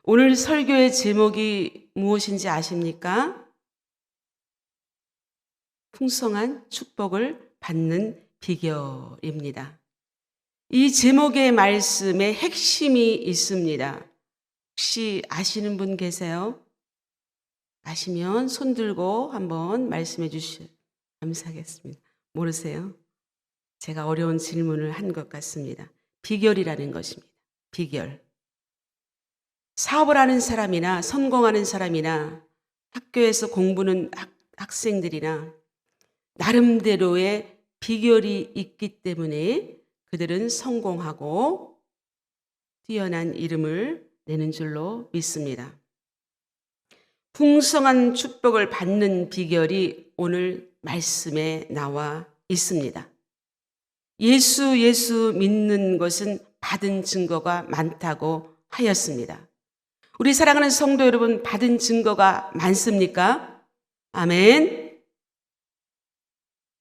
오늘 설교의 제목이 무엇인지 아십니까? 풍성한 축복을 받는 비결입니다. 이 제목의 말씀에 핵심이 있습니다. 혹시 아시는 분 계세요? 아시면 손 들고 한번 말씀해 주시면 감사하겠습니다. 모르세요? 제가 어려운 질문을 한 것 같습니다. 비결이라는 것입니다. 비결. 사업을 하는 사람이나 성공하는 사람이나 학교에서 공부하는 학생들이나 나름대로의 비결이 있기 때문에 그들은 성공하고 뛰어난 이름을 내는 줄로 믿습니다. 풍성한 축복을 받는 비결이 오늘 말씀에 나와 있습니다. 예수 믿는 것은 받은 증거가 많다고 하였습니다. 우리 사랑하는 성도 여러분, 받은 증거가 많습니까? 아멘.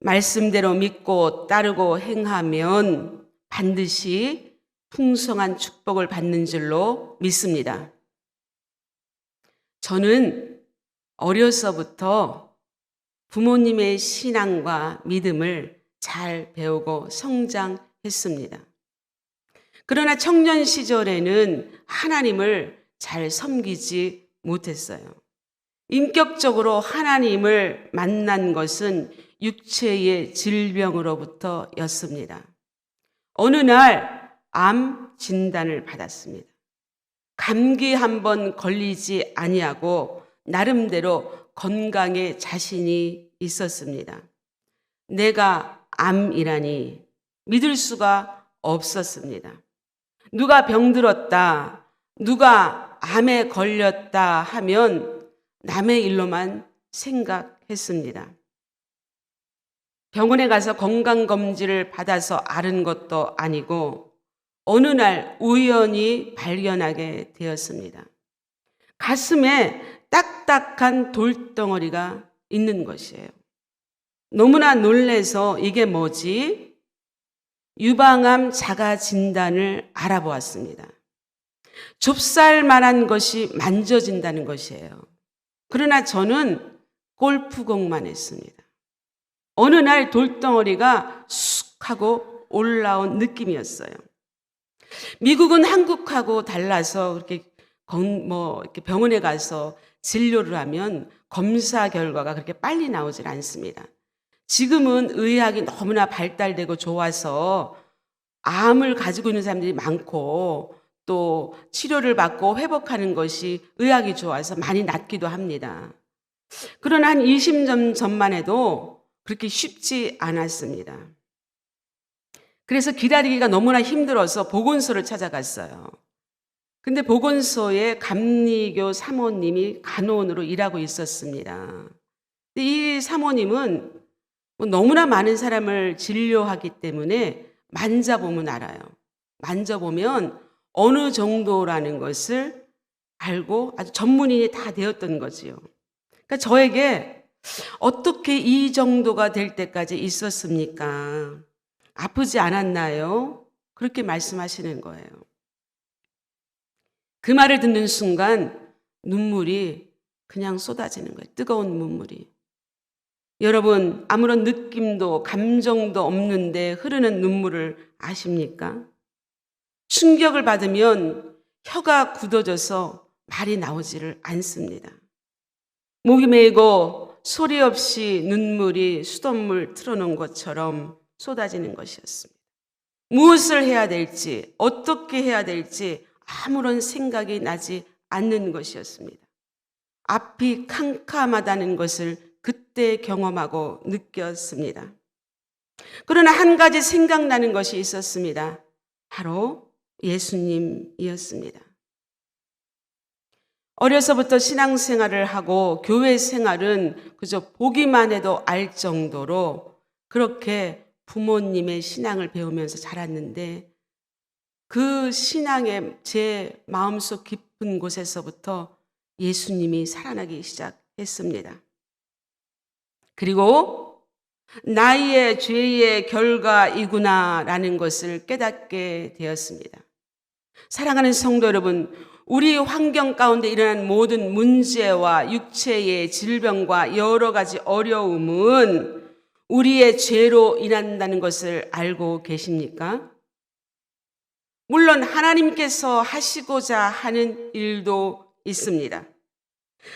말씀대로 믿고 따르고 행하면 반드시 풍성한 축복을 받는 줄로 믿습니다. 저는 어려서부터 부모님의 신앙과 믿음을 잘 배우고 성장했습니다. 그러나 청년 시절에는 하나님을 잘 섬기지 못했어요. 인격적으로 하나님을 만난 것은 육체의 질병으로부터였습니다. 어느 날 암 진단을 받았습니다. 감기 한번 걸리지 아니하고 나름대로 건강에 자신이 있었습니다. 내가 암이라니 믿을 수가 없었습니다. 누가 병들었다, 누가 암에 걸렸다 하면 남의 일로만 생각했습니다. 병원에 가서 건강검진을 받아서 앓은 것도 아니고 어느 날 우연히 발견하게 되었습니다. 가슴에 딱딱한 돌덩어리가 있는 것이에요. 너무나 놀라서 이게 뭐지? 유방암 자가 진단을 알아보았습니다. 좁쌀만한 것이 만져진다는 것이에요. 그러나 저는 골프공만 했습니다. 어느 날 돌덩어리가 쑥 하고 올라온 느낌이었어요. 미국은 한국하고 달라서 이렇게 병원에 가서 진료를 하면 검사 결과가 그렇게 빨리 나오질 않습니다. 지금은 의학이 너무나 발달되고 좋아서 암을 가지고 있는 사람들이 많고 또 치료를 받고 회복하는 것이 의학이 좋아서 많이 낫기도 합니다. 그러나 한 20년 전만 해도 그렇게 쉽지 않았습니다. 그래서 기다리기가 너무나 힘들어서 보건소를 찾아갔어요. 근데 보건소에 감리교 사모님이 간호원으로 일하고 있었습니다. 근데 이 사모님은 너무나 많은 사람을 진료하기 때문에 만져보면 알아요. 만져보면 어느 정도라는 것을 알고 아주 전문인이 다 되었던 거지요. 그러니까 저에게 어떻게 이 정도가 될 때까지 있었습니까? 아프지 않았나요? 그렇게 말씀하시는 거예요. 그 말을 듣는 순간 눈물이 그냥 쏟아지는 거예요. 뜨거운 눈물이. 여러분, 아무런 느낌도 감정도 없는데 흐르는 눈물을 아십니까? 충격을 받으면 혀가 굳어져서 말이 나오지를 않습니다. 목이 메이고 소리 없이 눈물이 수돗물 틀어놓은 것처럼 쏟아지는 것이었습니다. 무엇을 해야 될지, 어떻게 해야 될지 아무런 생각이 나지 않는 것이었습니다. 앞이 캄캄하다는 것을 그때 경험하고 느꼈습니다. 그러나 한 가지 생각나는 것이 있었습니다. 바로 예수님이었습니다. 어려서부터 신앙생활을 하고 교회 생활은 그저 보기만 해도 알 정도로 그렇게 부모님의 신앙을 배우면서 자랐는데 그 신앙의 제 마음속 깊은 곳에서부터 예수님이 살아나기 시작했습니다. 그리고 나의 죄의 결과이구나라는 것을 깨닫게 되었습니다. 사랑하는 성도 여러분, 우리 환경 가운데 일어난 모든 문제와 육체의 질병과 여러 가지 어려움은 우리의 죄로 인한다는 것을 알고 계십니까? 물론 하나님께서 하시고자 하는 일도 있습니다.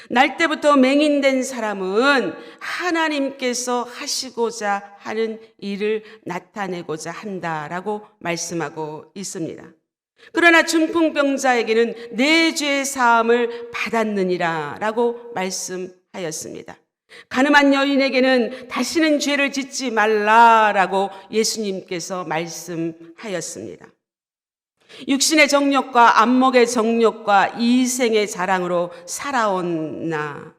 날 때부터 맹인된 사람은 하나님께서 하시고자 하는 일을 나타내고자 한다라고 말씀하고 있습니다. 그러나 중풍병자에게는 내 죄 사함을 받았느니라 라고 말씀하였습니다. 가늠한 여인에게는 다시는 죄를 짓지 말라라고 예수님께서 말씀하였습니다. 육신의 정욕과 안목의 정욕과 이생의 자랑으로 살아온 나,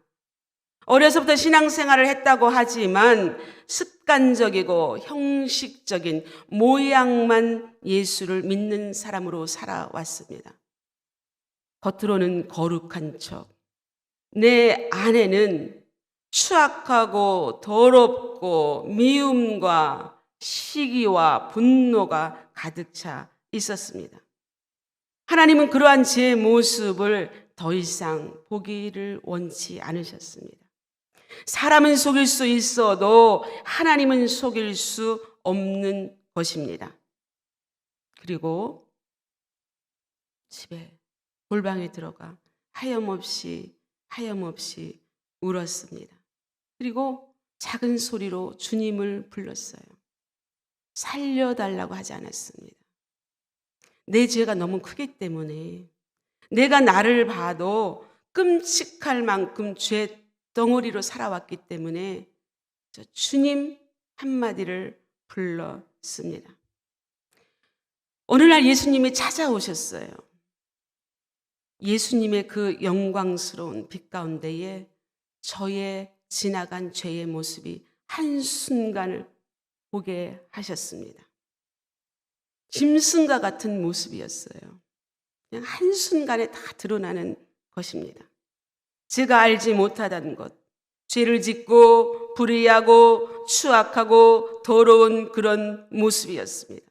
어려서부터 신앙생활을 했다고 하지만 습관적이고 형식적인 모양만 예수를 믿는 사람으로 살아왔습니다. 겉으로는 거룩한 척, 내 안에는 추악하고 더럽고 미움과 시기와 분노가 가득 차 있었습니다. 하나님은 그러한 제 모습을 더 이상 보기를 원치 않으셨습니다. 사람은 속일 수 있어도 하나님은 속일 수 없는 것입니다. 그리고 집에 골방에 들어가 하염없이 울었습니다. 그리고 작은 소리로 주님을 불렀어요. 살려달라고 하지 않았습니다. 내 죄가 너무 크기 때문에 내가 나를 봐도 끔찍할 만큼 죄 덩어리로 살아왔기 때문에 주님 한마디를 불렀습니다. 어느 날 예수님이 찾아오셨어요. 예수님의 그 영광스러운 빛 가운데에 저의 지나간 죄의 모습이 한순간을 보게 하셨습니다. 짐승과 같은 모습이었어요. 그냥 한순간에 다 드러나는 것입니다. 제가 알지 못하다는 것, 죄를 짓고 불의하고 추악하고 더러운 그런 모습이었습니다.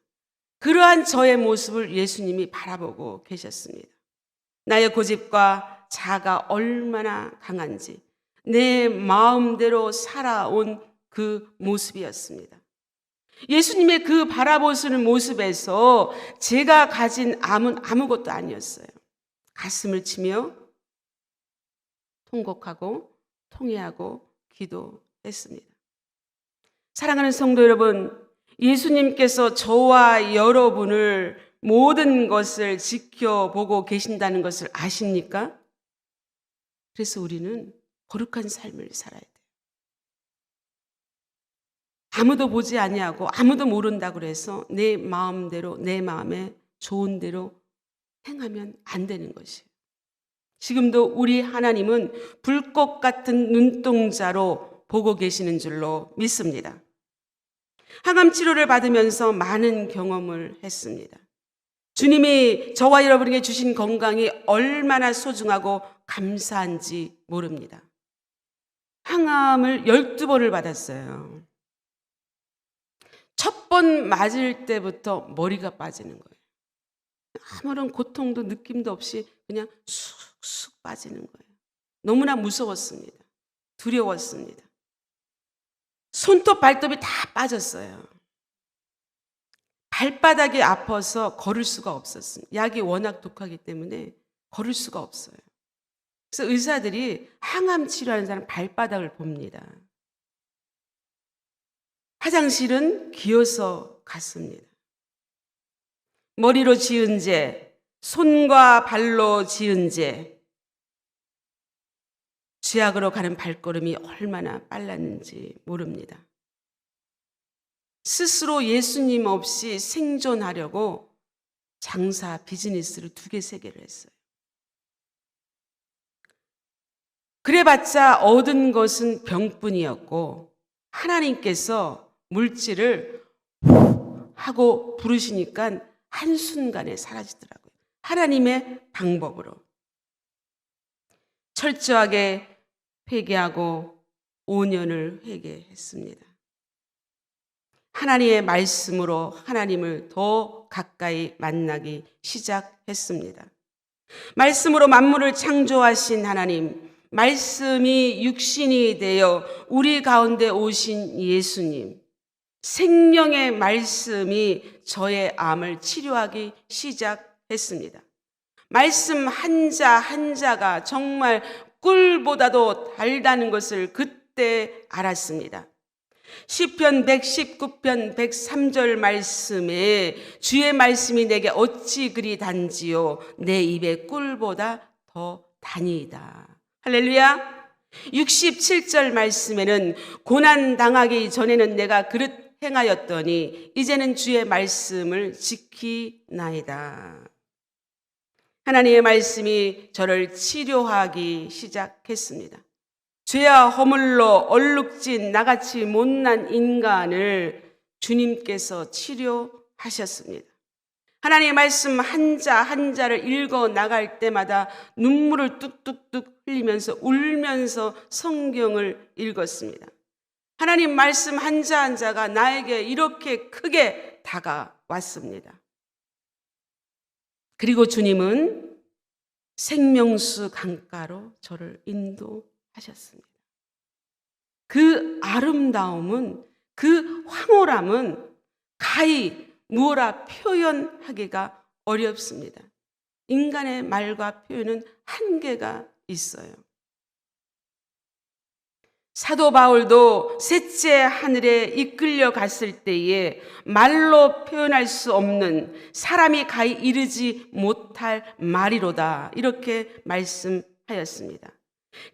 그러한 저의 모습을 예수님이 바라보고 계셨습니다. 나의 고집과 자아가 얼마나 강한지 내 마음대로 살아온 그 모습이었습니다. 예수님의 그 바라보시는 모습에서 제가 가진 암은 아무것도 아니었어요. 가슴을 치며 통곡하고 통회하고 기도했습니다. 사랑하는 성도 여러분, 예수님께서 저와 여러분을 모든 것을 지켜보고 계신다는 것을 아십니까? 그래서 우리는 거룩한 삶을 살아야 돼요. 아무도 보지 아니하고 아무도 모른다고 해서 내 마음대로 내 마음에 좋은 대로 행하면 안 되는 것이에요. 지금도 우리 하나님은 불꽃 같은 눈동자로 보고 계시는 줄로 믿습니다. 항암 치료를 받으면서 많은 경험을 했습니다. 주님이 저와 여러분에게 주신 건강이 얼마나 소중하고 감사한지 모릅니다. 항암을 12번을 받았어요. 첫 번 맞을 때부터 머리가 빠지는 거예요. 아무런 고통도 느낌도 없이 그냥 쑥쑥 빠지는 거예요. 너무나 무서웠습니다. 두려웠습니다. 손톱 발톱이 다 빠졌어요. 발바닥이 아파서 걸을 수가 없었습니다. 약이 워낙 독하기 때문에 걸을 수가 없어요. 그래서 의사들이 항암 치료하는 사람 발바닥을 봅니다. 화장실은 기어서 갔습니다. 머리로 지은 죄, 손과 발로 지은 죄, 죄악으로 가는 발걸음이 얼마나 빨랐는지 모릅니다. 스스로 예수님 없이 생존하려고 장사, 비즈니스를 2개, 3개를 했어요. 그래봤자 얻은 것은 병뿐이었고 하나님께서 물질을 하고 부르시니까 한순간에 사라지더라고요. 하나님의 방법으로. 철저하게 회개하고 5년을 회개했습니다. 하나님의 말씀으로 하나님을 더 가까이 만나기 시작했습니다. 말씀으로 만물을 창조하신 하나님, 말씀이 육신이 되어 우리 가운데 오신 예수님, 생명의 말씀이 저의 암을 치료하기 시작했습니다. 말씀 한자 한자가 정말 꿀보다도 달다는 것을 그때 알았습니다. 시편 119편 103절 말씀에 주의 말씀이 내게 어찌 그리 단지요 내 입에 꿀보다 더 다니이다. 할렐루야. 67절 말씀에는 고난 당하기 전에는 내가 그릇 행하였더니 이제는 주의 말씀을 지키나이다. 하나님의 말씀이 저를 치료하기 시작했습니다. 죄와 허물로 얼룩진 나같이 못난 인간을 주님께서 치료하셨습니다. 하나님의 말씀 한자 한자를 읽어 나갈 때마다 눈물을 뚝뚝뚝 흘리면서 울면서 성경을 읽었습니다. 하나님 말씀 한자 한자가 나에게 이렇게 크게 다가왔습니다. 그리고 주님은 생명수 강가로 저를 인도하셨습니다. 그 아름다움은, 그 황홀함은 가히 무어라 표현하기가 어렵습니다. 인간의 말과 표현은 한계가 있어요. 사도 바울도 셋째 하늘에 이끌려 갔을 때에 말로 표현할 수 없는, 사람이 가히 이르지 못할 말이로다, 이렇게 말씀하였습니다.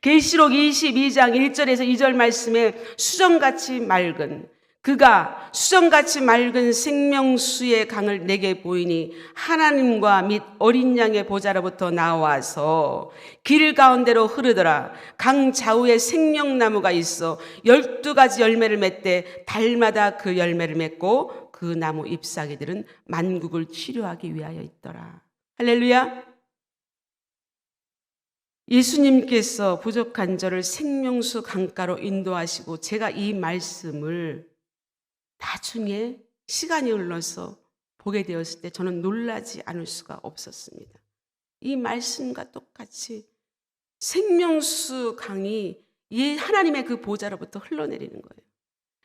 계시록 22장 1절에서 2절 말씀에 수정같이 맑은, 그가 수정같이 맑은 생명수의 강을 내게 보이니 하나님과 및 어린 양의 보좌로부터 나와서 길 가운데로 흐르더라. 강 좌우에 생명나무가 있어 12가지 열매를 맺되 달마다 그 열매를 맺고 그 나무 잎사귀들은 만국을 치료하기 위하여 있더라. 할렐루야. 예수님께서 부족한 저를 생명수 강가로 인도하시고 제가 이 말씀을 나중에 시간이 흘러서 보게 되었을 때 저는 놀라지 않을 수가 없었습니다. 이 말씀과 똑같이 생명수 강이 하나님의 그 보좌로부터 흘러내리는 거예요.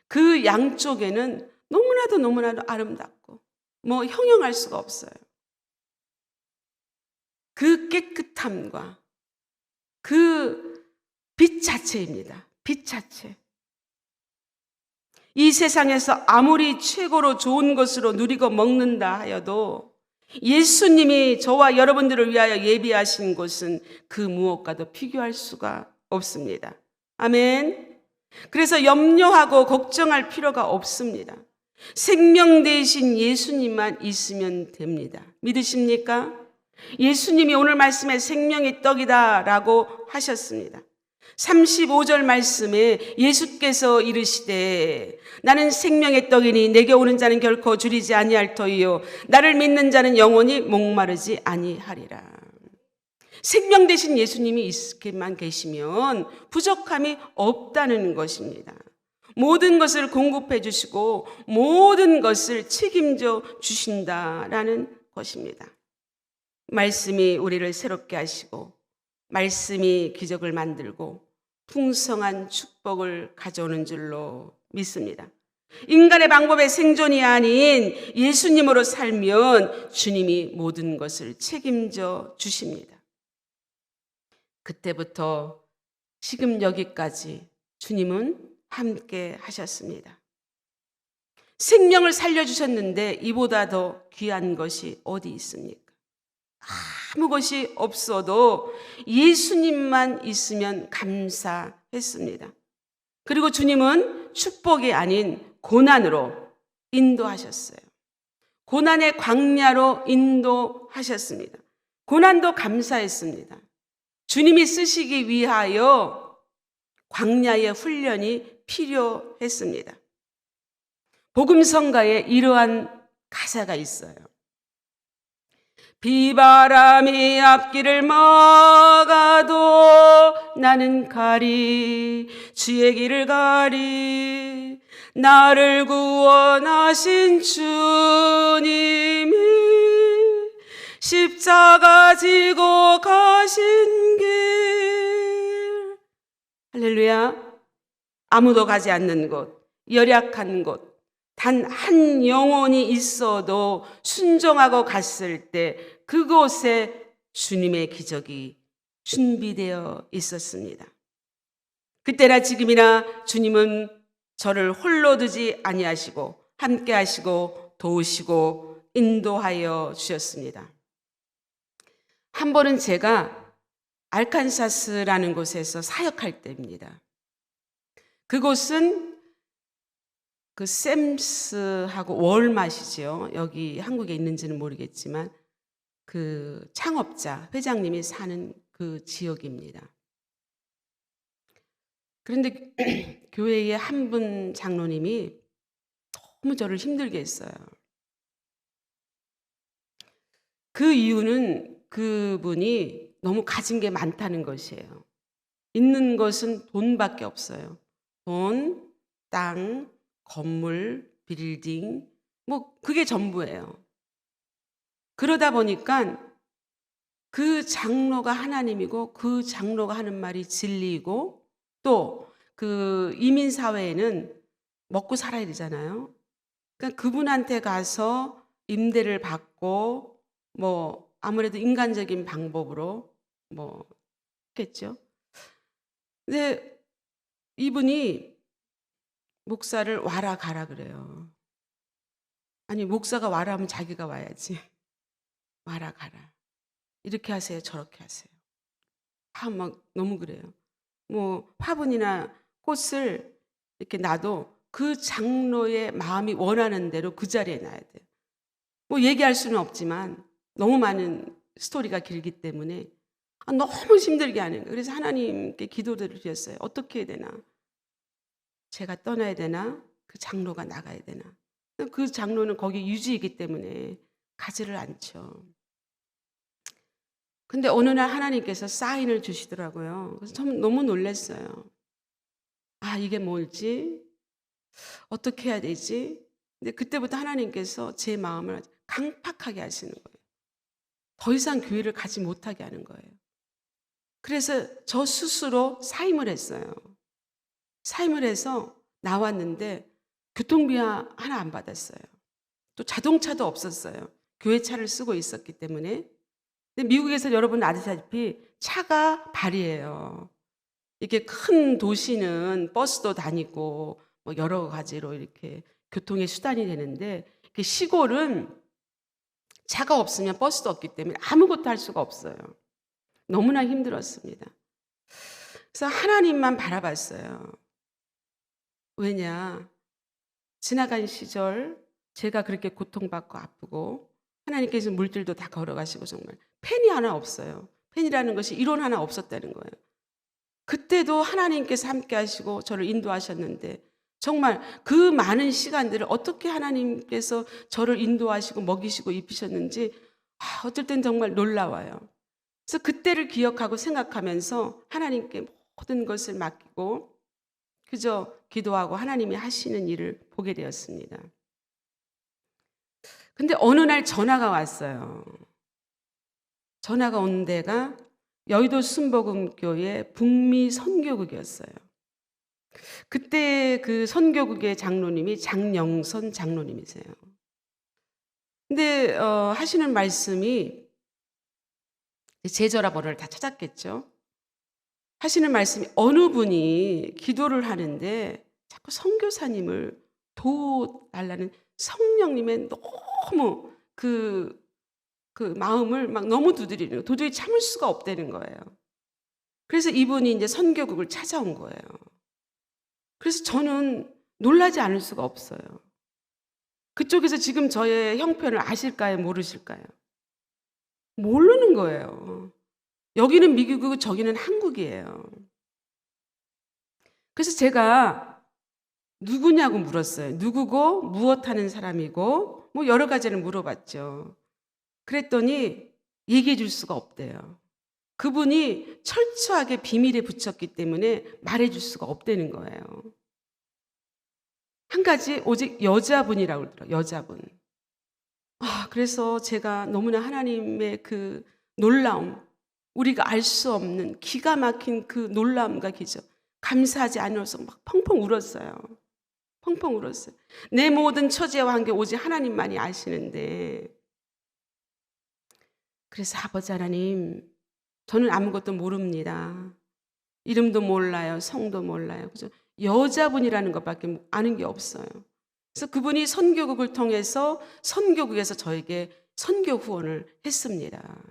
그 양쪽에는 너무나도 아름답고 형용할 수가 없어요. 그 깨끗함과 그 빛 자체입니다. 빛 자체. 이 세상에서 아무리 최고로 좋은 것으로 누리고 먹는다 하여도 예수님이 저와 여러분들을 위하여 예비하신 곳은 그 무엇과도 비교할 수가 없습니다. 아멘. 그래서 염려하고 걱정할 필요가 없습니다. 생명 되신 예수님만 있으면 됩니다. 믿으십니까? 예수님이 오늘 말씀에 생명의 떡이다 라고 하셨습니다. 35절 말씀에 예수께서 이르시되 나는 생명의 떡이니 내게 오는 자는 결코 줄이지 아니할 터이요 나를 믿는 자는 영원히 목마르지 아니하리라. 생명 되신 예수님이 있기만 계시면 부족함이 없다는 것입니다. 모든 것을 공급해 주시고 모든 것을 책임져 주신다라는 것입니다. 말씀이 우리를 새롭게 하시고 말씀이 기적을 만들고 풍성한 축복을 가져오는 줄로 믿습니다. 인간의 방법의 생존이 아닌 예수님으로 살면 주님이 모든 것을 책임져 주십니다. 그때부터 지금 여기까지 주님은 함께 하셨습니다. 생명을 살려주셨는데 이보다 더 귀한 것이 어디 있습니까? 아무 것이 없어도 예수님만 있으면 감사했습니다. 그리고 주님은 축복이 아닌 고난으로 인도하셨어요. 고난의 광야로 인도하셨습니다. 고난도 감사했습니다. 주님이 쓰시기 위하여 광야의 훈련이 필요했습니다. 복음성가에 이러한 가사가 있어요. 비바람이 앞길을 막아도 나는 가리 주의 길을 가리 나를 구원하신 주님이 십자가 지고 가신 길. 할렐루야. 아무도 가지 않는 곳, 열약한 곳, 단 한 영혼이 있어도 순종하고 갔을 때 그곳에 주님의 기적이 준비되어 있었습니다. 그때나 지금이나 주님은 저를 홀로 두지 아니하시고 함께 하시고 도우시고 인도하여 주셨습니다. 한 번은 제가 알칸사스라는 곳에서 사역할 때입니다. 그곳은 그 샘스하고 월마시죠. 여기 한국에 있는지는 모르겠지만 그 창업자 회장님이 사는 그 지역입니다. 그런데 교회의 한 분 장로님이 너무 저를 힘들게 했어요. 그 이유는 그분이 너무 가진 게 많다는 것이에요. 있는 것은 돈밖에 없어요. 돈, 땅, 건물, 빌딩, 뭐 그게 전부예요. 그러다 보니까 그 장로가 하나님이고 그 장로가 하는 말이 진리이고 또 그 이민사회에는 먹고 살아야 되잖아요. 그러니까 그분한테 가서 임대를 받고 뭐 아무래도 인간적인 방법으로 뭐 했겠죠. 근데 이분이 목사를 와라 가라 그래요. 아니 목사가 와라 하면 자기가 와야지. 와라 가라. 이렇게 하세요. 저렇게 하세요. 막 너무 그래요. 뭐 화분이나 꽃을 이렇게 놔도 그 장로의 마음이 원하는 대로 그 자리에 놔야 돼요. 뭐 얘기할 수는 없지만 너무 많은 스토리가 길기 때문에 너무 힘들게 하는 거예요. 그래서 하나님께 기도를 드렸어요. 어떻게 해야 되나? 제가 떠나야 되나? 그 장로가 나가야 되나? 그 장로는 거기 유지이기 때문에 가지를 않죠. 근데 어느 날 하나님께서 사인을 주시더라고요. 그래서 전 너무 놀랐어요. 아, 이게 뭘지? 어떻게 해야 되지? 근데 그때부터 하나님께서 제 마음을 강팍하게 하시는 거예요. 더 이상 교회를 가지 못하게 하는 거예요. 그래서 저 스스로 사임을 했어요. 사임을 해서 나왔는데 교통비 하나 안 받았어요. 또 자동차도 없었어요. 교회 차를 쓰고 있었기 때문에. 근데 미국에서 여러분 아시다시피 차가 발이에요. 이렇게 큰 도시는 버스도 다니고 뭐 여러 가지로 이렇게 교통의 수단이 되는데 시골은 차가 없으면 버스도 없기 때문에 아무것도 할 수가 없어요. 너무나 힘들었습니다. 그래서 하나님만 바라봤어요. 왜냐? 지나간 시절 제가 그렇게 고통받고 아프고 하나님께서 물들도 다 걸어가시고 정말 펜이 하나 없어요. 펜이라는 것이 이론 하나 없었다는 거예요. 그때도 하나님께서 함께 하시고 저를 인도하셨는데 정말 그 많은 시간들을 어떻게 하나님께서 저를 인도하시고 먹이시고 입히셨는지 어떨 땐 정말 놀라워요. 그래서 그때를 기억하고 생각하면서 하나님께 모든 것을 맡기고 그저 기도하고 하나님이 하시는 일을 보게 되었습니다. 근데 어느 날 전화가 왔어요. 전화가 온 데가 여의도 순복음교회 북미 선교국이었어요. 그때 그 선교국의 장로님이 장영선 장로님이세요. 근데 하시는 말씀이 제 전화번호를 다 찾았겠죠. 하시는 말씀이 어느 분이 기도를 하는데 자꾸 선교사님을 도와달라는 성령님의 너무 그 마음을 막 너무 두드리는 거예요. 도저히 참을 수가 없다는 거예요. 그래서 이분이 이제 선교국을 찾아온 거예요. 그래서 저는 놀라지 않을 수가 없어요. 그쪽에서 지금 저의 형편을 아실까요? 모르실까요? 모르는 거예요. 여기는 미국이고 저기는 한국이에요. 그래서 제가 누구냐고 물었어요. 누구고 무엇하는 사람이고 뭐 여러 가지를 물어봤죠. 그랬더니 얘기해 줄 수가 없대요. 그분이 철저하게 비밀에 붙였기 때문에 말해 줄 수가 없다는 거예요. 한 가지 오직 여자분이라고 그러더라고요. 여자분. 그래서 제가 너무나 하나님의 그 놀라움, 우리가 알 수 없는 기가 막힌 그 놀라움과 기적, 감사하지 않아서 막 펑펑 울었어요. 펑펑 울었어요. 내 모든 처지와 관계 오직 하나님만이 아시는데, 그래서 아버지 하나님, 저는 아무것도 모릅니다. 이름도 몰라요. 성도 몰라요. 그죠? 여자분이라는 것밖에 아는 게 없어요. 그래서 그분이 선교국을 통해서 선교국에서 저에게 선교 후원을 했습니다.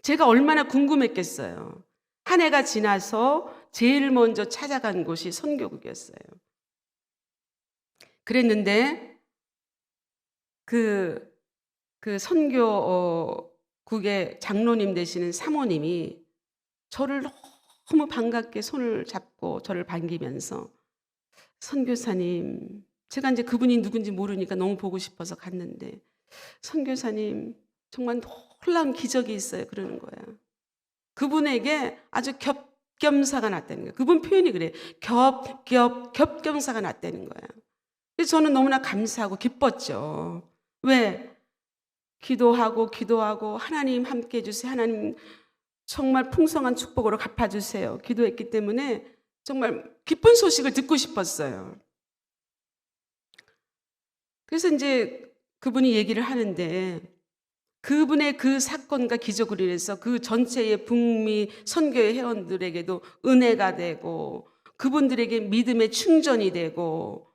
제가 얼마나 궁금했겠어요. 한 해가 지나서 제일 먼저 찾아간 곳이 선교국이었어요. 그랬는데 그 선교국의 장로님 되시는 사모님이 저를 너무 반갑게 손을 잡고 저를 반기면서, 선교사님, 제가 이제 그분이 누군지 모르니까 너무 보고 싶어서 갔는데, 선교사님 정말 놀라운 기적이 있어요. 그러는 거야. 그분에게 아주 겹겸사가 났다는 거예요. 그분 표현이 그래요. 겹겸사가 났다는 거야. 그래서 저는 너무나 감사하고 기뻤죠. 왜? 기도하고 하나님 함께 해주세요. 하나님 정말 풍성한 축복으로 갚아주세요. 기도했기 때문에 정말 기쁜 소식을 듣고 싶었어요. 그래서 이제 그분이 얘기를 하는데, 그분의 그 사건과 기적으로 인해서 그 전체의 북미 선교의 회원들에게도 은혜가 되고, 그분들에게 믿음의 충전이 되고,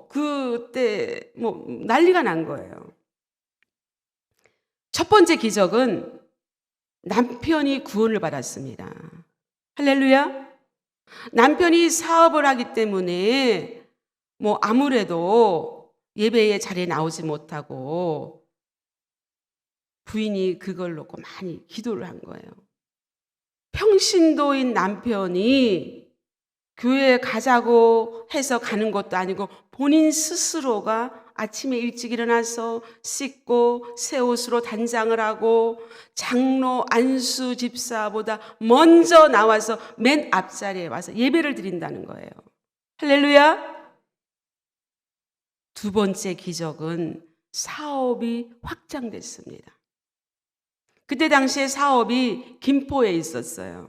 그때 난리가 난 거예요. 첫 번째 기적은 남편이 구원을 받았습니다. 할렐루야. 남편이 사업을 하기 때문에 아무래도 예배의 자리에 나오지 못하고 부인이 그걸 놓고 많이 기도를 한 거예요. 평신도인 남편이 교회에 가자고 해서 가는 것도 아니고 본인 스스로가 아침에 일찍 일어나서 씻고 새 옷으로 단장을 하고 장로 안수 집사보다 먼저 나와서 맨 앞자리에 와서 예배를 드린다는 거예요. 할렐루야. 두 번째 기적은 사업이 확장됐습니다. 그때 당시에 사업이 김포에 있었어요.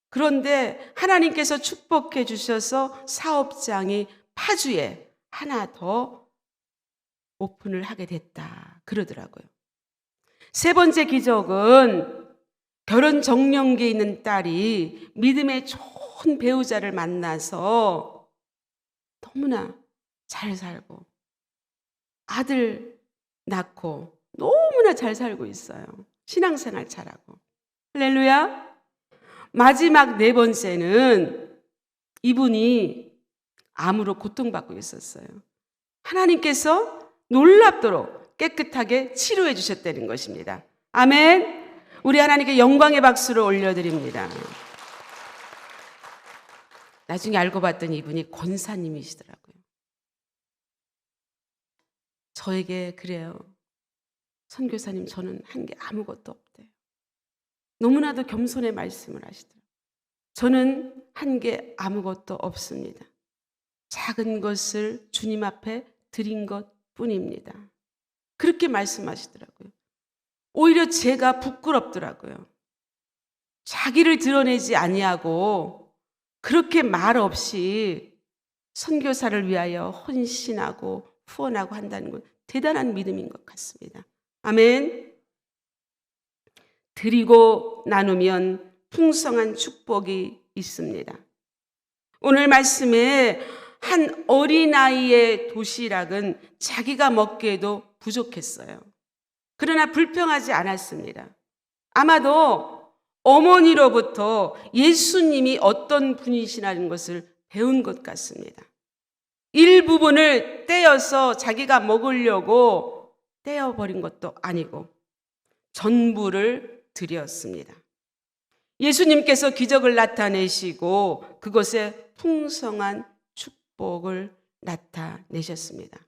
그런데 하나님께서 축복해 주셔서 사업장이 파주에 하나 더 오픈을 하게 됐다 그러더라고요. 세 번째 기적은 결혼 정년기에 있는 딸이 믿음의 좋은 배우자를 만나서 너무나 잘 살고 아들 낳고 너무나 잘 살고 있어요. 신앙생활 잘하고. 할렐루야. 마지막 네 번째는 이분이 암으로 고통받고 있었어요. 하나님께서 놀랍도록 깨끗하게 치료해 주셨다는 것입니다. 아멘. 우리 하나님께 영광의 박수를 올려드립니다. 나중에 알고 봤더니 이분이 권사님이시더라고요. 저에게 그래요. 선교사님, 저는 한 게 아무것도 없대요. 너무나도 겸손의 말씀을 하시더라고요. 저는 한 게 아무것도 없습니다. 작은 것을 주님 앞에 드린 것 뿐입니다. 그렇게 말씀하시더라고요. 오히려 제가 부끄럽더라고요. 자기를 드러내지 아니하고 그렇게 말 없이 선교사를 위하여 헌신하고 후원하고 한다는 건 대단한 믿음인 것 같습니다. 아멘. 드리고 나누면 풍성한 축복이 있습니다. 오늘 말씀에 한 어린아이의 도시락은 자기가 먹기에도 부족했어요. 그러나 불평하지 않았습니다. 아마도 어머니로부터 예수님이 어떤 분이시라는 것을 배운 것 같습니다. 일부분을 떼어서 자기가 먹으려고 떼어버린 것도 아니고 전부를 드렸습니다. 예수님께서 기적을 나타내시고 그것에 풍성한 축복을 나타내셨습니다.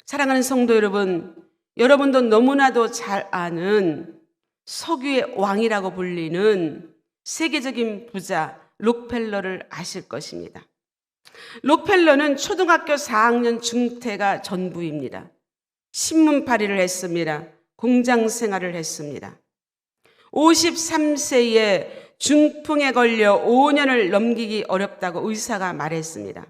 사랑하는 성도 여러분, 여러분도 너무나도 잘 아는 석유의 왕이라고 불리는 세계적인 부자 록펠러를 아실 것입니다. 록펠러는 초등학교 4학년 중퇴가 전부입니다. 신문팔이를 했습니다. 공장 생활을 했습니다. 53세에 중풍에 걸려 5년을 넘기기 어렵다고 의사가 말했습니다.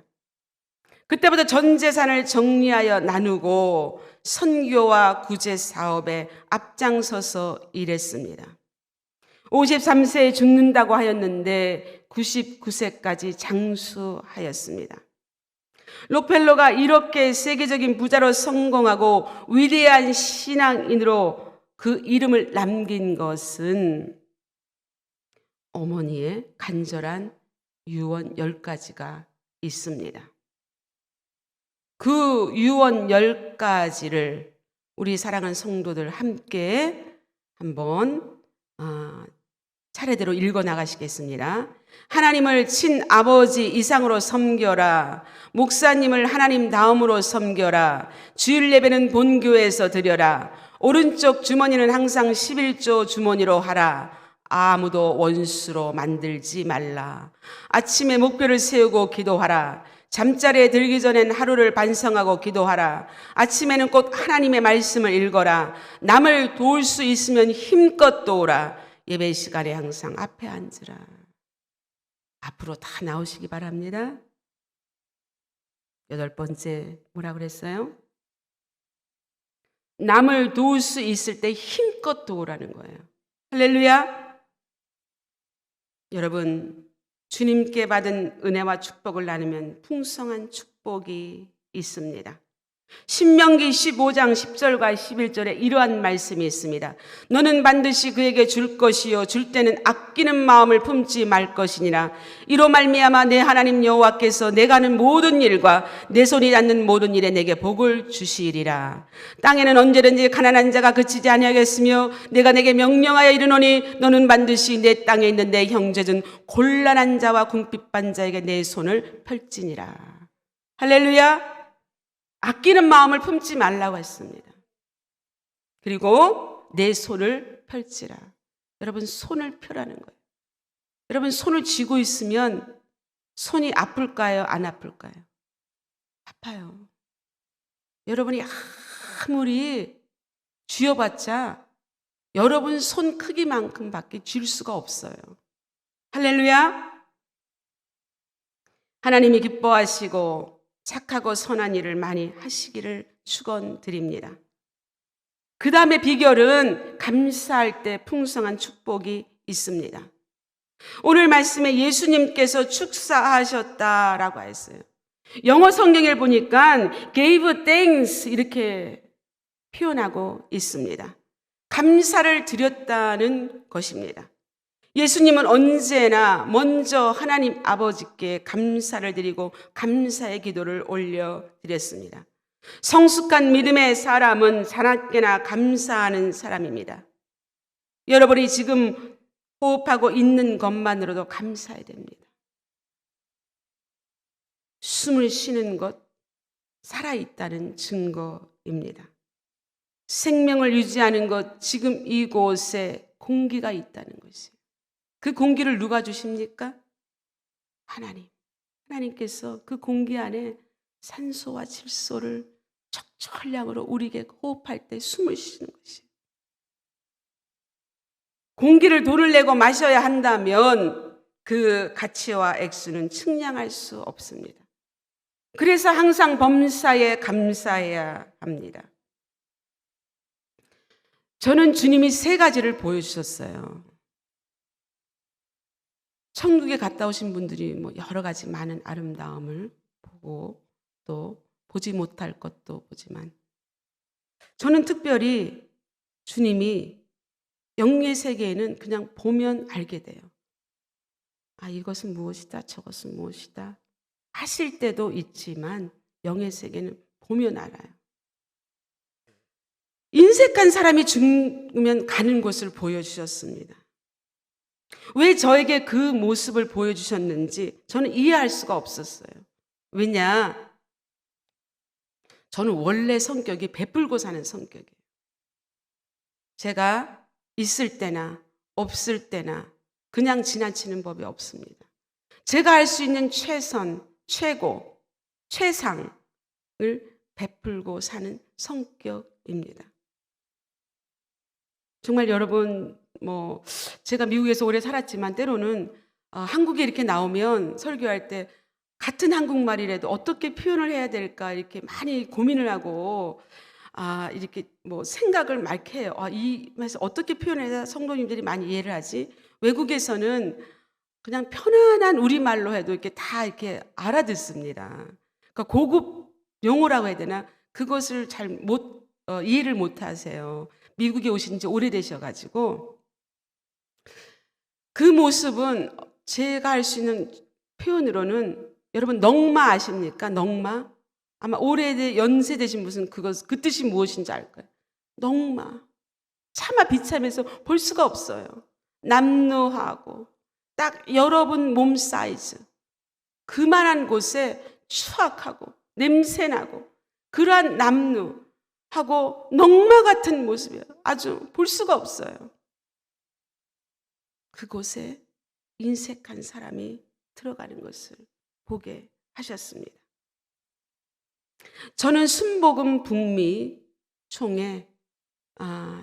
그때부터 전 재산을 정리하여 나누고 선교와 구제 사업에 앞장서서 일했습니다. 53세에 죽는다고 하였는데 99세까지 장수하였습니다. 록펠러가 이렇게 세계적인 부자로 성공하고 위대한 신앙인으로 그 이름을 남긴 것은 어머니의 간절한 유언 10가지가 있습니다. 그 유언 10가지를 우리 사랑하는 성도들 함께 한번 차례대로 읽어 나가시겠습니다. 하나님을 친아버지 이상으로 섬겨라. 목사님을 하나님 다음으로 섬겨라. 주일 예배는 본교에서 드려라. 오른쪽 주머니는 항상 11조 주머니로 하라. 아무도 원수로 만들지 말라. 아침에 목표를 세우고 기도하라. 잠자리에 들기 전엔 하루를 반성하고 기도하라. 아침에는 꼭 하나님의 말씀을 읽어라. 남을 도울 수 있으면 힘껏 도우라. 예배 시간에 항상 앞에 앉으라. 앞으로 다 나오시기 바랍니다. 8번째 뭐라 그랬어요? 남을 도울 수 있을 때 힘껏 도우라는 거예요. 할렐루야. 여러분, 주님께 받은 은혜와 축복을 나누면 풍성한 축복이 있습니다. 신명기 15장 10절과 11절에 이러한 말씀이 있습니다. 너는 반드시 그에게 줄 것이요 줄 때는 아끼는 마음을 품지 말 것이니라. 이로 말미암아 내 하나님 여호와께서 내가 하는 모든 일과 내 손이 닿는 모든 일에 내게 복을 주시리라. 땅에는 언제든지 가난한 자가 그치지 아니하겠으며 내가 내게 명령하여 이르노니 너는 반드시 내 땅에 있는 내 형제중 곤란한 자와 궁핍한 자에게 내 손을 펼지니라. 할렐루야. 아끼는 마음을 품지 말라고 했습니다. 그리고 내 손을 펼치라. 여러분, 손을 펴라는 거예요. 여러분, 손을 쥐고 있으면 손이 아플까요? 안 아플까요? 아파요. 여러분이 아무리 쥐어봤자 여러분 손 크기만큼밖에 쥘 수가 없어요. 할렐루야. 하나님이 기뻐하시고 착하고 선한 일을 많이 하시기를 축원드립니다. 그 다음에 비결은 감사할 때 풍성한 축복이 있습니다. 오늘 말씀에 예수님께서 축사하셨다라고 했어요. 영어 성경을 보니까 gave thanks 이렇게 표현하고 있습니다. 감사를 드렸다는 것입니다. 예수님은 언제나 먼저 하나님 아버지께 감사를 드리고 감사의 기도를 올려드렸습니다. 성숙한 믿음의 사람은 사납게나 감사하는 사람입니다. 여러분이 지금 호흡하고 있는 것만으로도 감사해야 됩니다. 숨을 쉬는 것, 살아있다는 증거입니다. 생명을 유지하는 것, 지금 이곳에 공기가 있다는 것이에요. 그 공기를 누가 주십니까? 하나님. 하나님께서 그 공기 안에 산소와 질소를 적절량으로 우리에게 호흡할 때 숨을 쉬는 것이에요. 공기를 돈을 내고 마셔야 한다면 그 가치와 액수는 측량할 수 없습니다. 그래서 항상 범사에 감사해야 합니다. 저는 주님이 3가지를 보여주셨어요. 천국에 갔다 오신 분들이 여러 가지 많은 아름다움을 보고 또 보지 못할 것도 보지만 저는 특별히 주님이 영의 세계에는 그냥 보면 알게 돼요. 아, 이것은 무엇이다, 저것은 무엇이다 하실 때도 있지만 영의 세계는 보면 알아요. 인색한 사람이 죽으면 가는 곳을 보여주셨습니다. 왜 저에게 그 모습을 보여주셨는지 저는 이해할 수가 없었어요. 왜냐? 저는 원래 성격이 베풀고 사는 성격이에요. 제가 있을 때나 없을 때나 그냥 지나치는 법이 없습니다. 제가 할 수 있는 최선, 최고, 최상을 베풀고 사는 성격입니다. 정말 여러분, 제가 미국에서 오래 살았지만 때로는 한국에 이렇게 나오면 설교할 때 같은 한국말이라도 어떻게 표현을 해야 될까 이렇게 많이 고민을 하고 이렇게 생각을 막 해요. 이 말씀 어떻게 표현해야 성도님들이 많이 이해를 하지? 외국에서는 그냥 편안한 우리말로 해도 이렇게 다 이렇게 알아듣습니다. 그러니까 고급 용어라고 해야 되나? 그것을 잘 이해를 못 하세요. 미국에 오신 지 오래되셔가지고. 그 모습은 제가 할 수 있는 표현으로는, 여러분 넝마 아십니까? 넝마? 아마 연세되신 분은 그 뜻이 무엇인지 알 거예요. 넝마. 차마 비참해서 볼 수가 없어요. 남루하고 딱 여러분 몸 사이즈, 그만한 곳에 추악하고 냄새나고 그러한 남루하고 넝마 같은 모습이에요. 아주 볼 수가 없어요. 그곳에 인색한 사람이 들어가는 것을 보게 하셨습니다. 저는 순복음 북미 총회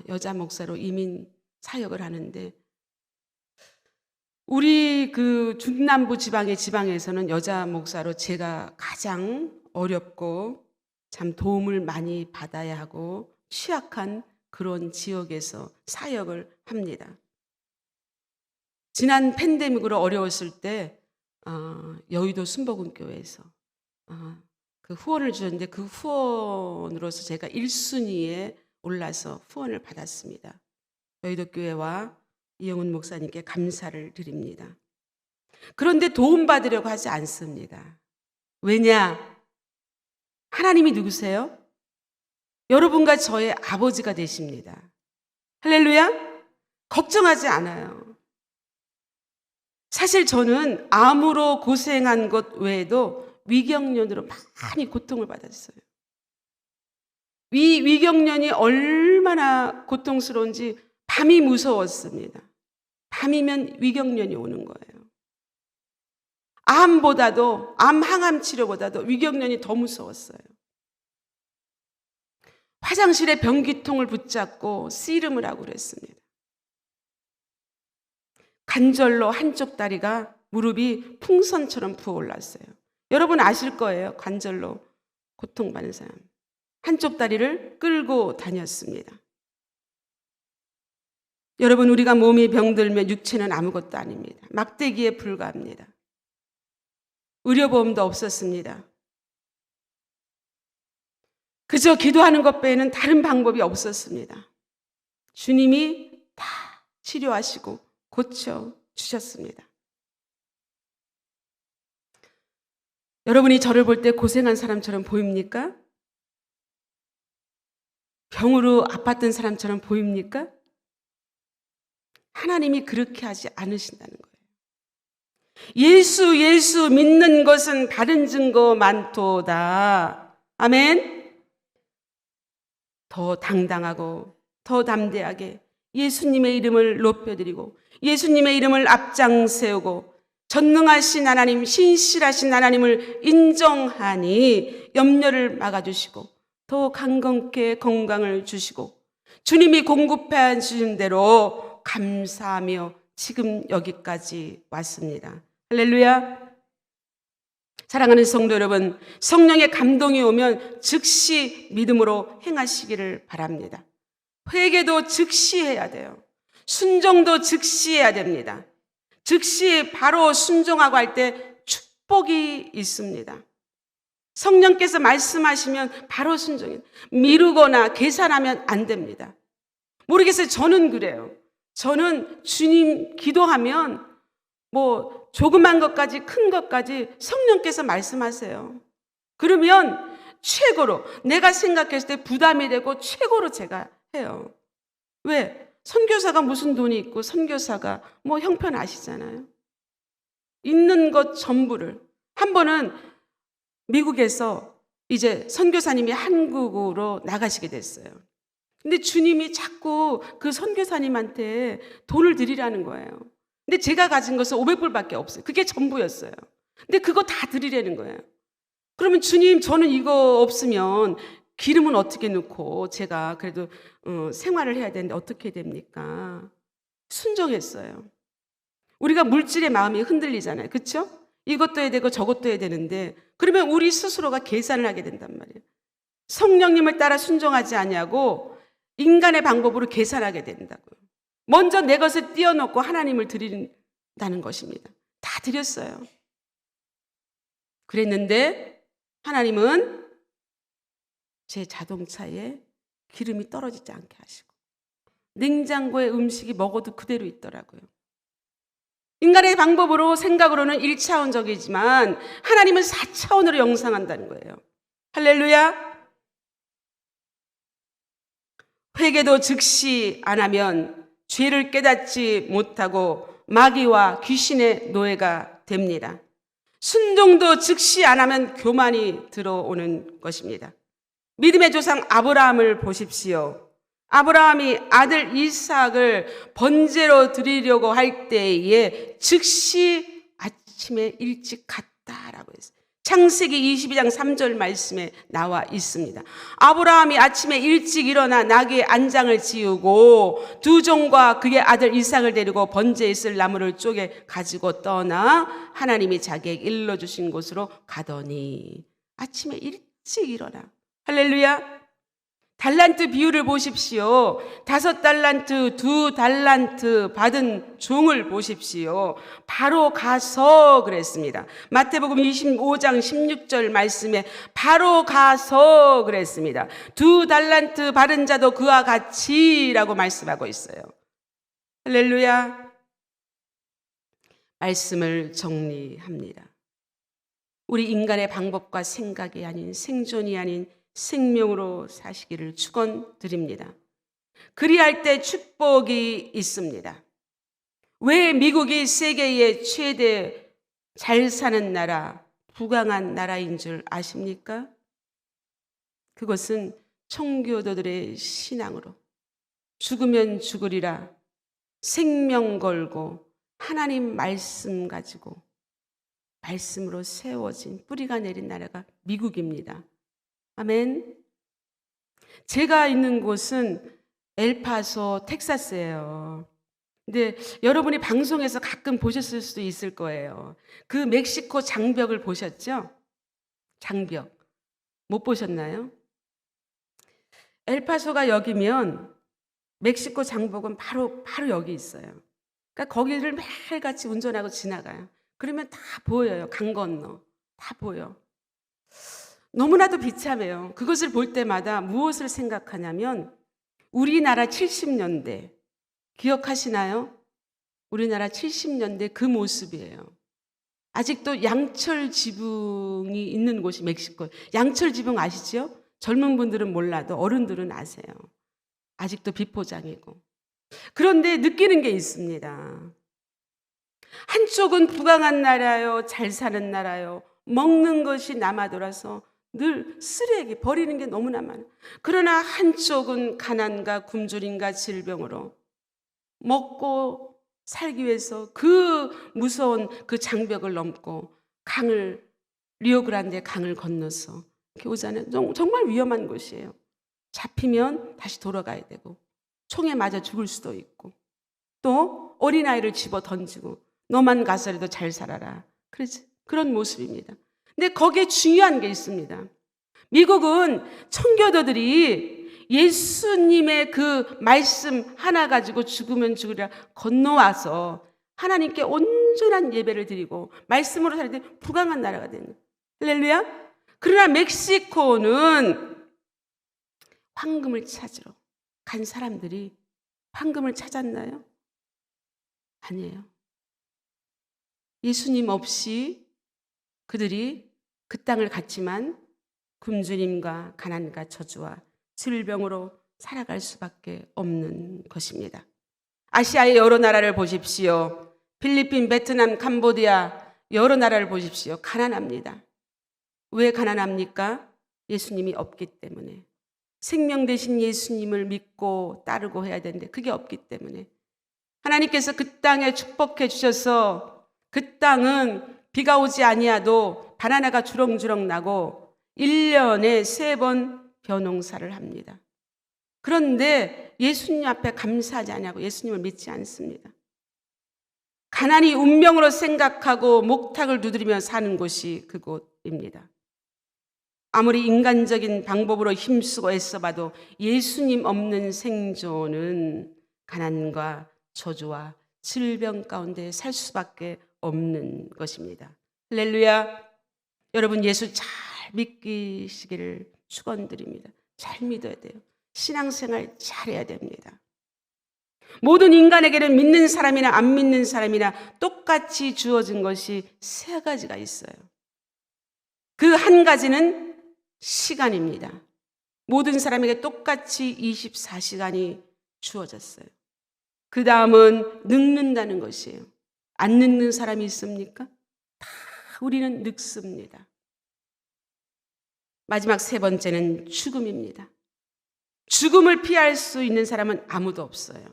여자 목사로 이민 사역을 하는데, 우리 그 중남부 지방에서는 여자 목사로 제가 가장 어렵고 참 도움을 많이 받아야 하고 취약한 그런 지역에서 사역을 합니다. 지난 팬데믹으로 어려웠을 때 여의도 순복음교회에서 그 후원을 주셨는데, 그 후원으로서 제가 1순위에 올라서 후원을 받았습니다. 여의도 교회와 이영훈 목사님께 감사를 드립니다. 그런데 도움받으려고 하지 않습니다. 왜냐? 하나님이 누구세요? 여러분과 저의 아버지가 되십니다. 할렐루야? 걱정하지 않아요. 사실 저는 암으로 고생한 것 외에도 위경련으로 많이 고통을 받았어요. 위경련이 얼마나 고통스러운지 밤이 무서웠습니다. 밤이면 위경련이 오는 거예요. 암 항암 치료보다도 위경련이 더 무서웠어요. 화장실에 변기통을 붙잡고 씨름을 하고 그랬습니다. 관절로 한쪽 다리가, 무릎이 풍선처럼 부어올랐어요. 여러분 아실 거예요. 관절로 고통받는 사람. 한쪽 다리를 끌고 다녔습니다. 여러분, 우리가 몸이 병들면 육체는 아무것도 아닙니다. 막대기에 불과합니다. 의료보험도 없었습니다. 그저 기도하는 것 외에는 다른 방법이 없었습니다. 주님이 다 치료하시고 고쳐주셨습니다. 여러분이 저를 볼 때 고생한 사람처럼 보입니까? 병으로 아팠던 사람처럼 보입니까? 하나님이 그렇게 하지 않으신다는 거예요. 예수 믿는 것은 다른 증거 많도다. 아멘. 더 당당하고 더 담대하게 예수님의 이름을 높여드리고 예수님의 이름을 앞장 세우고 전능하신 하나님, 신실하신 하나님을 인정하니 염려를 막아주시고 더 강건케 건강을 주시고 주님이 공급해 주신 대로 감사하며 지금 여기까지 왔습니다. 할렐루야. 사랑하는 성도 여러분, 성령의 감동이 오면 즉시 믿음으로 행하시기를 바랍니다. 회개도 즉시 해야 돼요. 순종도 즉시 해야 됩니다. 즉시 바로 순종하고 할 때 축복이 있습니다. 성령께서 말씀하시면 바로 순종해요. 미루거나 계산하면 안 됩니다. 모르겠어요. 저는 그래요. 저는 주님 기도하면 조그만 것까지 큰 것까지 성령께서 말씀하세요. 그러면 최고로 내가 생각했을 때 부담이 되고 최고로 제가 해요. 왜? 선교사가 무슨 돈이 있고 선교사가 형편 아시잖아요. 있는 것 전부를. 한 번은 미국에서 이제 선교사님이 한국으로 나가시게 됐어요. 근데 주님이 자꾸 그 선교사님한테 돈을 드리라는 거예요. 근데 제가 가진 것은 $500밖에 없어요. 그게 전부였어요. 근데 그거 다 드리라는 거예요. 그러면 주님, 저는 이거 없으면 기름은 어떻게 넣고 제가 그래도 생활을 해야 되는데 어떻게 됩니까? 순종했어요. 우리가 물질의 마음이 흔들리잖아요. 그렇죠? 이것도 해야 되고 저것도 해야 되는데 그러면 우리 스스로가 계산을 하게 된단 말이에요. 성령님을 따라 순종하지 아니하고 인간의 방법으로 계산하게 된다고요. 먼저 내 것을 띄워놓고 하나님을 드린다는 것입니다. 다 드렸어요. 그랬는데 하나님은 제 자동차에 기름이 떨어지지 않게 하시고 냉장고에 음식이 먹어도 그대로 있더라고요. 인간의 방법으로 생각으로는 1차원적이지만 하나님은 4차원으로 영상한다는 거예요. 할렐루야. 회개도 즉시 안 하면 죄를 깨닫지 못하고 마귀와 귀신의 노예가 됩니다. 순종도 즉시 안 하면 교만이 들어오는 것입니다. 믿음의 조상 아브라함을 보십시오. 아브라함이 아들 이삭을 번제로 드리려고 할 때에 즉시 아침에 일찍 갔다라고 했어요. 창세기 22장 3절 말씀에 나와 있습니다. 아브라함이 아침에 일찍 일어나 나귀의 안장을 지우고 두 종과 그의 아들 이삭을 데리고 번제에 쓸 나무를 쪼개 가지고 떠나 하나님이 자기에게 일러주신 곳으로 가더니 아침에 일찍 일어나. 할렐루야. 달란트 비유를 보십시오. 5달란트, 2달란트 받은 종을 보십시오. 바로 가서 그랬습니다. 마태복음 25장 16절 말씀에 바로 가서 그랬습니다. 2달란트 받은 자도 그와 같이라고 말씀하고 있어요. 할렐루야. 말씀을 정리합니다. 우리 인간의 방법과 생각이 아닌 생존이 아닌 생명으로 사시기를 축원드립니다. 그리할 때 축복이 있습니다. 왜 미국이 세계의 최대 잘 사는 나라, 부강한 나라인 줄 아십니까? 그것은 청교도들의 신앙으로 죽으면 죽으리라 생명 걸고 하나님 말씀 가지고 말씀으로 세워진 뿌리가 내린 나라가 미국입니다. 아멘. 제가 있는 곳은 엘파소, 텍사스예요. 근데 여러분이 방송에서 가끔 보셨을 수도 있을 거예요. 그 멕시코 장벽을 보셨죠? 장벽. 못 보셨나요? 엘파소가 여기면 멕시코 장벽은 바로 여기 있어요. 그러니까 거기를 매일같이 운전하고 지나가요. 그러면 다 보여요. 강 건너. 다 보여. 너무나도 비참해요. 그것을 볼 때마다 무엇을 생각하냐면 우리나라 70년대 기억하시나요? 우리나라 70년대 그 모습이에요. 아직도 양철 지붕이 있는 곳이 멕시코. 양철 지붕 아시죠? 젊은 분들은 몰라도 어른들은 아세요. 아직도 비포장이고. 그런데 느끼는 게 있습니다. 한쪽은 부강한 나라요, 잘 사는 나라요, 먹는 것이 남아돌아서 늘 쓰레기 버리는 게 너무나 많아요. 그러나 한쪽은 가난과 굶주림과 질병으로 먹고 살기 위해서 그 무서운 그 장벽을 넘고 강을 리오그란데 강을 건너서 이렇게 오잖아요. 정말 위험한 곳이에요. 잡히면 다시 돌아가야 되고 총에 맞아 죽을 수도 있고 또 어린아이를 집어 던지고 너만 가서라도 잘 살아라. 그런 모습입니다. 근데 거기에 중요한 게 있습니다. 미국은 청교도들이 예수님의 그 말씀 하나 가지고 죽으면 죽으리라 건너와서 하나님께 온전한 예배를 드리고 말씀으로 살 때 부강한 나라가 되는 거예요. 할렐루야. 그러나 멕시코는 황금을 찾으러 간 사람들이 황금을 찾았나요? 아니에요. 예수님 없이 그들이 그 땅을 갔지만 굶주림과 가난과 저주와 질병으로 살아갈 수밖에 없는 것입니다. 아시아의 여러 나라를 보십시오. 필리핀, 베트남, 캄보디아 여러 나라를 보십시오. 가난합니다. 왜 가난합니까? 예수님이 없기 때문에. 생명 되신 예수님을 믿고 따르고 해야 되는데 그게 없기 때문에. 하나님께서 그 땅에 축복해 주셔서 그 땅은 비가 오지 아니하도 바나나가 주렁주렁 나고 1년에 3번 벼농사를 합니다. 그런데 예수님 앞에 감사하지 않냐고 예수님을 믿지 않습니다. 가난이 운명으로 생각하고 목탁을 두드리며 사는 곳이 그곳입니다. 아무리 인간적인 방법으로 힘쓰고 애써봐도 예수님 없는 생존은 가난과 저주와 질병 가운데 살 수밖에 없는 것입니다. 할렐루야. 여러분 예수 잘 믿기시기를 축원드립니다. 잘 믿어야 돼요. 신앙생활 잘해야 됩니다. 모든 인간에게는 믿는 사람이나 안 믿는 사람이나 똑같이 주어진 것이 3가지가 있어요. 그 한 가지는 시간입니다. 모든 사람에게 똑같이 24시간이 주어졌어요. 그 다음은 늙는다는 것이에요. 안 늙는 사람이 있습니까? 다 우리는 늙습니다. 마지막 3번째는 죽음입니다. 죽음을 피할 수 있는 사람은 아무도 없어요.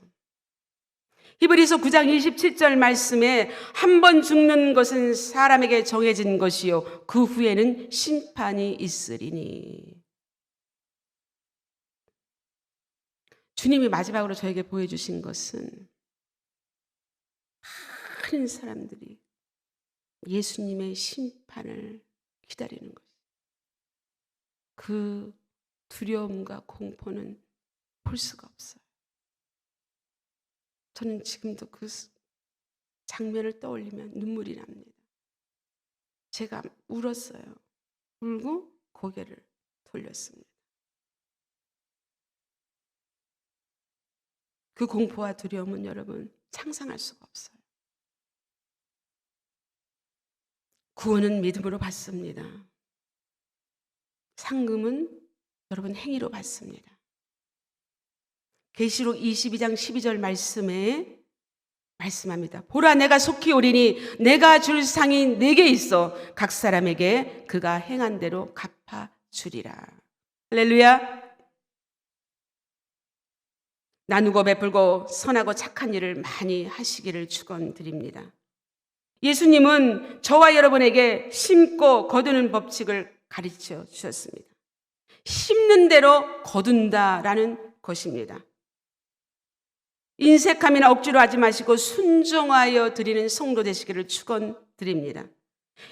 히브리서 9장 27절 말씀에 한 번 죽는 것은 사람에게 정해진 것이요 그 후에는 심판이 있으리니. 주님이 마지막으로 저에게 보여주신 것은 많은 사람들이 예수님의 심판을 기다리는 것이에요. 그 두려움과 공포는 볼 수가 없어요. 저는 지금도 그 장면을 떠올리면 눈물이 납니다. 제가 울었어요. 울고 고개를 돌렸습니다. 그 공포와 두려움은 여러분 상상할 수가 없어요. 구원은 믿음으로 받습니다. 상금은 여러분 행위로 받습니다. 계시록 22장 12절 말씀에 말씀합니다. 보라 내가 속히 오리니 내가 줄 상이 내게 있어 각 사람에게 그가 행한 대로 갚아주리라. 할렐루야. 나누고 베풀고 선하고 착한 일을 많이 하시기를 축원드립니다. 예수님은 저와 여러분에게 심고 거두는 법칙을 가르쳐 주셨습니다. 심는 대로 거둔다라는 것입니다. 인색함이나 억지로 하지 마시고 순종하여 드리는 성도 되시기를 축원드립니다.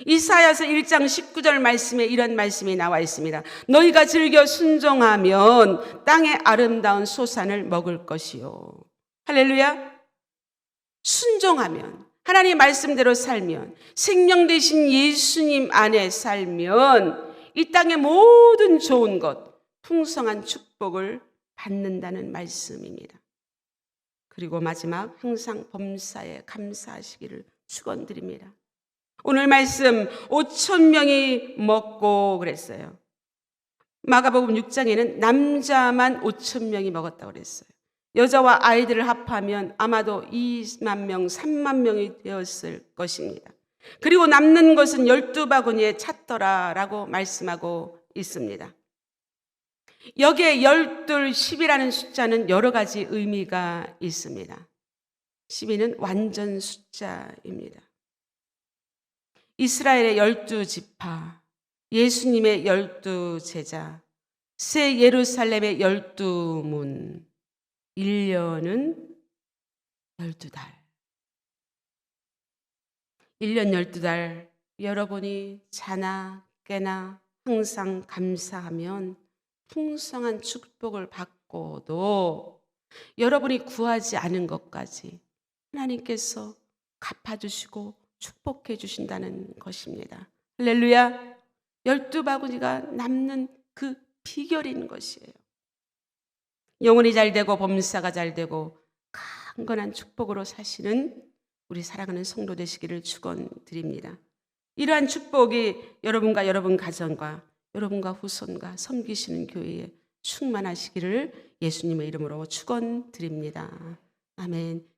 이사야서 1장 19절 말씀에 이런 말씀이 나와 있습니다. 너희가 즐겨 순종하면 땅의 아름다운 소산을 먹을 것이요. 할렐루야. 순종하면 하나님 말씀대로 살면 생명 되신 예수님 안에 살면 이 땅의 모든 좋은 것 풍성한 축복을 받는다는 말씀입니다. 그리고 마지막 항상 범사에 감사하시기를 축원드립니다. 오늘 말씀 5,000명이 먹고 그랬어요. 마가복음 6장에는 남자만 5,000명이 먹었다고 그랬어요. 여자와 아이들을 합하면 아마도 2만 명, 3만 명이 되었을 것입니다. 그리고 남는 것은 12바구니에 찼더라라고 말씀하고 있습니다. 여기에 12, 10이라는 숫자는 여러 가지 의미가 있습니다. 12는 완전 숫자입니다. 이스라엘의 12지파, 예수님의 12제자, 새 예루살렘의 12문, 1년은 12달. 1년 12달 여러분이 자나 깨나 항상 감사하면 풍성한 축복을 받고도 여러분이 구하지 않은 것까지 하나님께서 갚아주시고 축복해 주신다는 것입니다. 할렐루야. 12바구니가 남는 그 비결이 있는 것이에요. 영혼이 잘되고 범사가 잘되고 강건한 축복으로 사시는 우리 사랑하는 성도 되시기를 축원드립니다. 이러한 축복이 여러분과 여러분 가정과 여러분과 후손과 섬기시는 교회에 충만하시기를 예수님의 이름으로 축원드립니다. 아멘.